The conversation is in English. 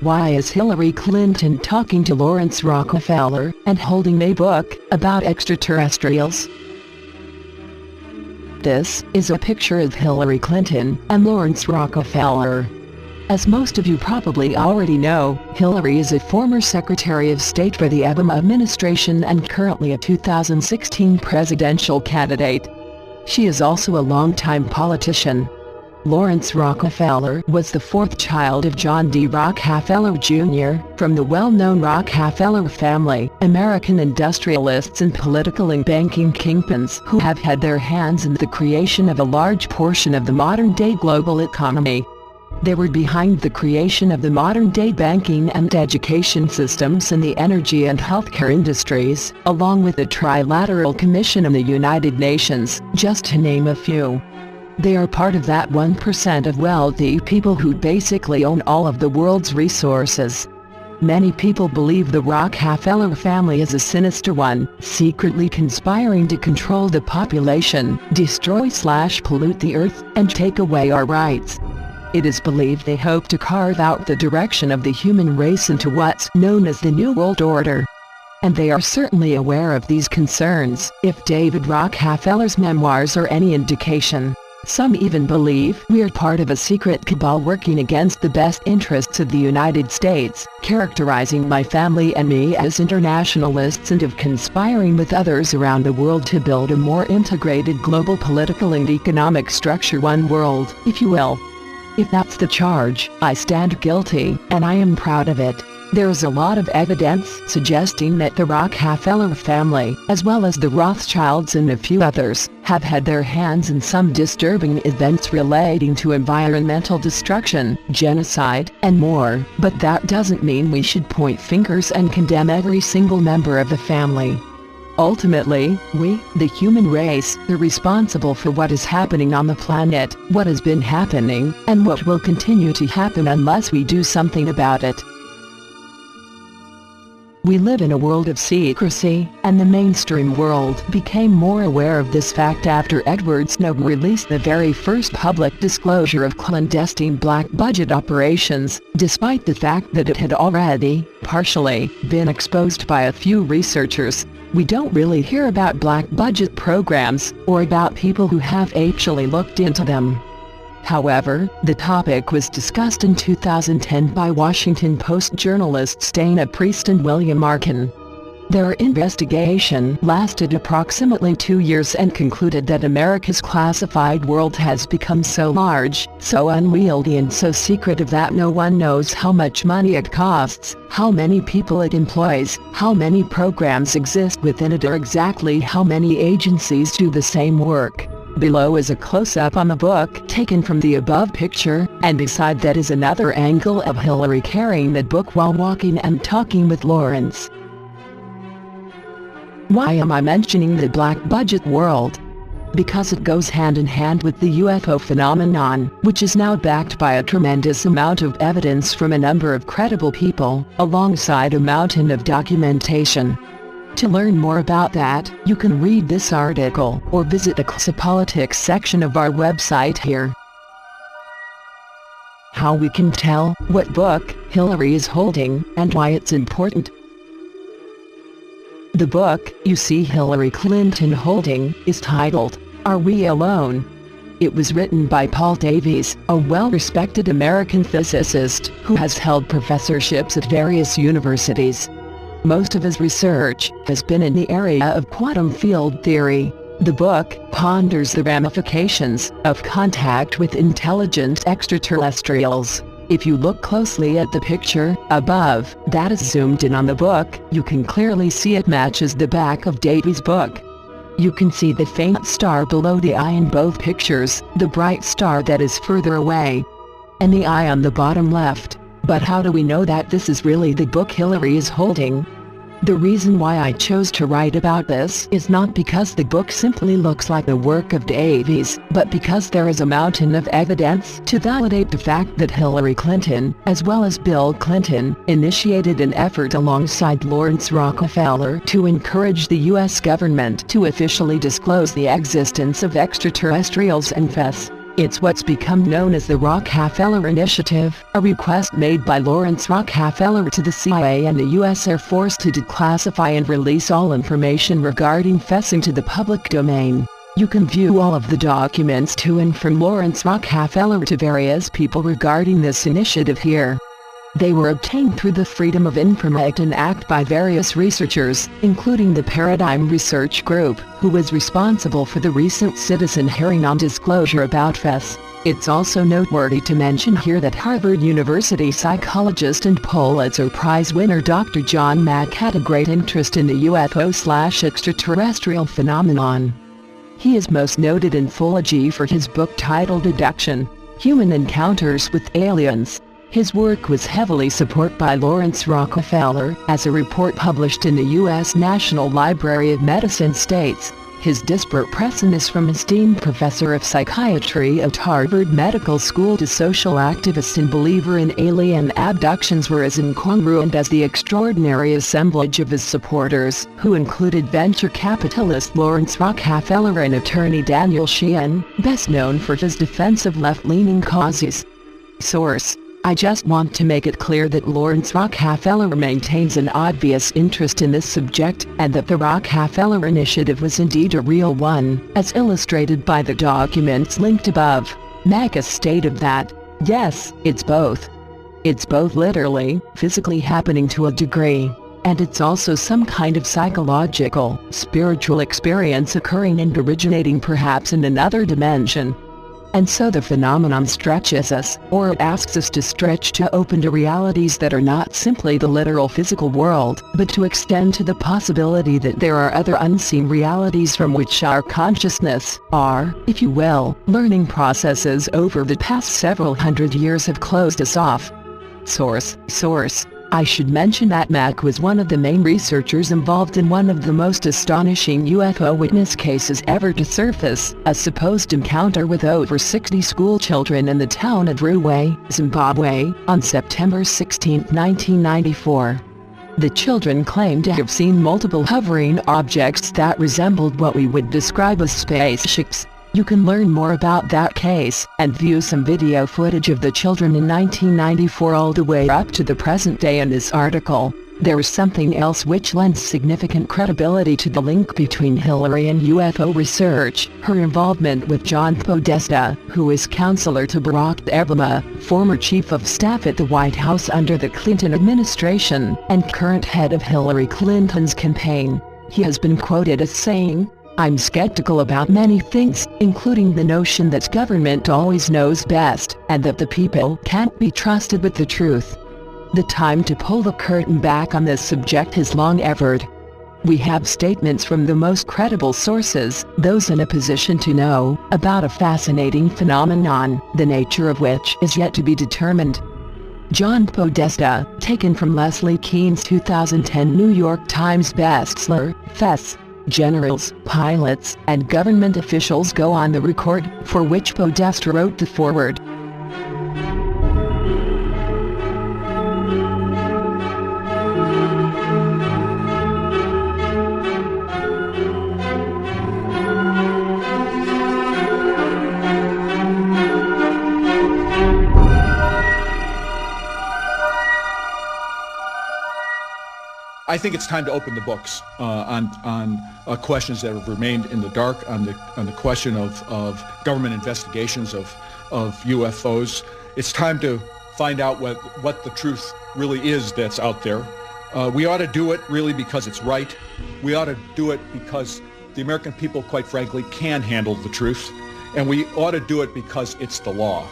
Why is Hillary Clinton talking to Lawrence Rockefeller and holding a book about extraterrestrials? This is a picture of Hillary Clinton and Lawrence Rockefeller. As most of you probably already know, Hillary is a former Secretary of State for the Obama administration and currently a 2016 presidential candidate. She is also a longtime politician. Lawrence Rockefeller was the fourth child of John D. Rockefeller Jr. from the well-known Rockefeller family, American industrialists and political and banking kingpins who have had their hands in the creation of a large portion of the modern-day global economy. They were behind the creation of the modern-day banking and education systems in the energy and healthcare industries, along with the Trilateral Commission of the United Nations, just to name a few. They are part of that 1% of wealthy people who basically own all of the world's resources. Many people believe the Rockefeller family is a sinister one, secretly conspiring to control the population, destroy/pollute the earth, and take away our rights. It is believed they hope to carve out the direction of the human race into what's known as the New World Order. And they are certainly aware of these concerns, if David Rockefeller's memoirs are any indication. Some even believe we are part of a secret cabal working against the best interests of the United States, characterizing my family and me as internationalists and of conspiring with others around the world to build a more integrated global political and economic structure, one world, if you will. If that's the charge, I stand guilty, and I am proud of it. There is a lot of evidence suggesting that the Rockefeller family, as well as the Rothschilds and a few others, have had their hands in some disturbing events relating to environmental destruction, genocide, and more, but that doesn't mean we should point fingers and condemn every single member of the family. Ultimately, we, the human race, are responsible for what is happening on the planet, what has been happening, and what will continue to happen unless we do something about it. We live in a world of secrecy, and the mainstream world became more aware of this fact after Edward Snowden released the very first public disclosure of clandestine black budget operations, despite the fact that it had already, partially, been exposed by a few researchers. We don't really hear about black budget programs, or about people who have actually looked into them. However, the topic was discussed in 2010 by Washington Post journalists Dana Priest and William Arkin. Their investigation lasted approximately 2 years and concluded that America's classified world has become so large, so unwieldy and so secretive that no one knows how much money it costs, how many people it employs, how many programs exist within it, or exactly how many agencies do the same work. Below is a close-up on the book taken from the above picture, and beside that is another angle of Hillary carrying the book while walking and talking with Lawrence. Why am I mentioning the black budget world? Because it goes hand in hand with the UFO phenomenon, which is now backed by a tremendous amount of evidence from a number of credible people, alongside a mountain of documentation. To learn more about that, you can read this article, or visit the Politics section of our website here. How we can tell what book Hillary is holding, and why it's important. The book you see Hillary Clinton holding is titled, Are We Alone? It was written by Paul Davies, a well-respected American physicist who has held professorships at various universities. Most of his research has been in the area of quantum field theory. The book ponders the ramifications of contact with intelligent extraterrestrials. If you look closely at the picture above that is zoomed in on the book, you can clearly see it matches the back of Davies' book. You can see the faint star below the eye in both pictures, the bright star that is further away, and the eye on the bottom left. But how do we know that this is really the book Hillary is holding? The reason why I chose to write about this is not because the book simply looks like the work of Davies, but because there is a mountain of evidence to validate the fact that Hillary Clinton, as well as Bill Clinton, initiated an effort alongside Lawrence Rockefeller to encourage the U.S. government to officially disclose the existence of extraterrestrials and confess It's what's become known as the Rockefeller Initiative, a request made by Lawrence Rockefeller to the CIA and the U.S. Air Force to declassify and release all information regarding Fessing to the public domain. You can view all of the documents to and from Lawrence Rockefeller to various people regarding this initiative here. They were obtained through the Freedom of Information Act by various researchers, including the Paradigm Research Group, who was responsible for the recent citizen hearing on disclosure about Fess. It's also noteworthy to mention here that Harvard University psychologist and Pulitzer Prize winner Dr. John Mack had a great interest in the UFO/extraterrestrial phenomenon. He is most noted in philology for his book titled Abduction: Human Encounters with Aliens. His work was heavily supported by Lawrence Rockefeller, as a report published in the U.S. National Library of Medicine states. His disparate presence from esteemed professor of psychiatry at Harvard Medical School to social activist and believer in alien abductions were as incongruent as the extraordinary assemblage of his supporters, who included venture capitalist Lawrence Rockefeller and attorney Daniel Sheehan, best known for his defense of left-leaning causes. Source: I just want to make it clear that Lawrence Rockefeller maintains an obvious interest in this subject, and that the Rockefeller Initiative was indeed a real one, as illustrated by the documents linked above. Mack has stated that, yes, it's both. It's both literally, physically happening to a degree, and it's also some kind of psychological, spiritual experience occurring and originating perhaps in another dimension. And so the phenomenon stretches us, or it asks us to stretch to open to realities that are not simply the literal physical world, but to extend to the possibility that there are other unseen realities from which our consciousness, our, if you will, learning processes over the past several hundred years have closed us off. Source: I should mention that Mack was one of the main researchers involved in one of the most astonishing UFO witness cases ever to surface, a supposed encounter with over 60 school children in the town of Ruwe, Zimbabwe, on September 16, 1994. The children claimed to have seen multiple hovering objects that resembled what we would describe as spaceships. You can learn more about that case, and view some video footage of the children in 1994 all the way up to the present day in this article. There is something else which lends significant credibility to the link between Hillary and UFO research: her involvement with John Podesta, who is counselor to Barack Obama, former chief of staff at the White House under the Clinton administration, and current head of Hillary Clinton's campaign. He has been quoted as saying, "I'm skeptical about many things, including the notion that government always knows best, and that the people can't be trusted with the truth." The time to pull the curtain back on this subject has long evered. We have statements from the most credible sources, those in a position to know, about a fascinating phenomenon, the nature of which is yet to be determined. John Podesta, taken from Leslie Kean's 2010 New York Times bestseller, Fess. Generals, pilots, and government officials go on the record, for which Podesta wrote the foreword. I think it's time to open the books on questions that have remained in the dark, on the question of government investigations of UFOs. It's time to find out what the truth really is that's out there. We ought to do it really because it's right. We ought to do it because the American people, quite frankly, can handle the truth. And we ought to do it because it's the law.